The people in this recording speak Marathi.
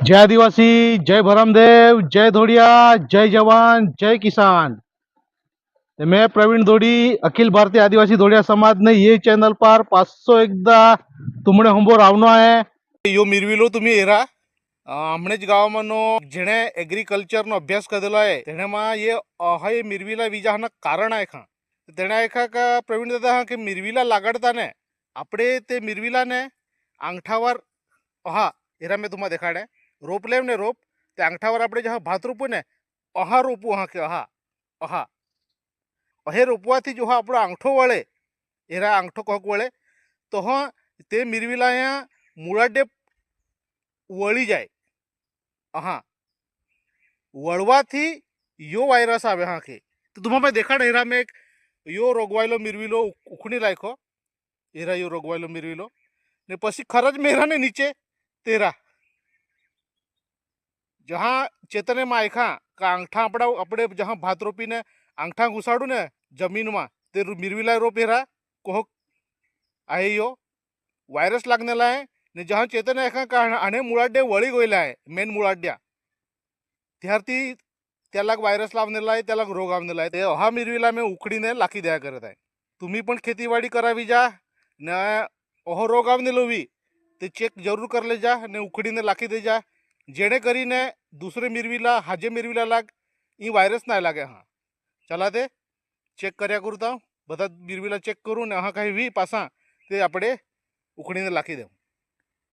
जय आदिवासी, जय भरमदेव, जय धोड़िया, जय जवान, जय किसान। ते मैं प्रवीण धोड़ी अखिल भारतीय आदिवासी धोड़िया समाज ने ये चैनल पर 500 एकदा तुमने हमबो रावनो है यो मिरविलो तुम्ही एरा हमणेच गावामनो जेणे एग्रीकल्चर नो अभ्यास करेलो आहे तेणे मा ये हे मिरविला विजाहनं कारण आहे खा तेणे आहे का प्रवीण दादा हा की मिरविला लागडताने आपडे ते मिरविलाने अंगठावर अहा एरा मैं तुम्हा देखाडे रोप लेव ने रोप ते अंगठावर आपडे जहा भात रोपू ने अहा रोपू हा के अहा अहा अहे रोपवाथी जो हा आपणो अंगठो वळे एरा अंगठो कहक वळे तो हा ते मिरविला या मुळाडे वળી જાય હા વળવાથી यो वायरस आवे हाँ के तो तुम्हा मैं देखा नहीं रहा मैं एक यो रोगवायलो मिरविलो उखणी लायको एरा यो रोगवायलो मिरविलो ने पसी खरज मेरा ने नीचे तेरा जहाँ चेतने में आयखा का अंगठा अपड़ा अपने जहाँ भात रोपी ने अंगठा घुसाड़ू ने जमीन में ते मिरविला रोप एरा कोहक आहे यो वायरस लागने लाय ने जहाँ चेतने आयखा का अने मुळाड्डे वळी गोयला आहे मेन मुळाड्ड्या त्यारती त्याला वायरस लावलेला आहे त्याला रोग आवनेला आहे ते हा मिरविला मी उकडीने लाखी द्या करत आहे तुम्ही पण खेतीवाडी करावी जा न ओहो रोग आवनेलो वी ते चेक जरूर करले जा ने उकडीने लाखी दे जा जेणे करीने दूसरे मिरविला हाजे मिरविला लाग ई वायरस नाही लागे हाँ चला ते चेक कर्या करता बता मिरविला चेक करून हा काही वी पासा ते आपडे उकडीने लाखी देऊ।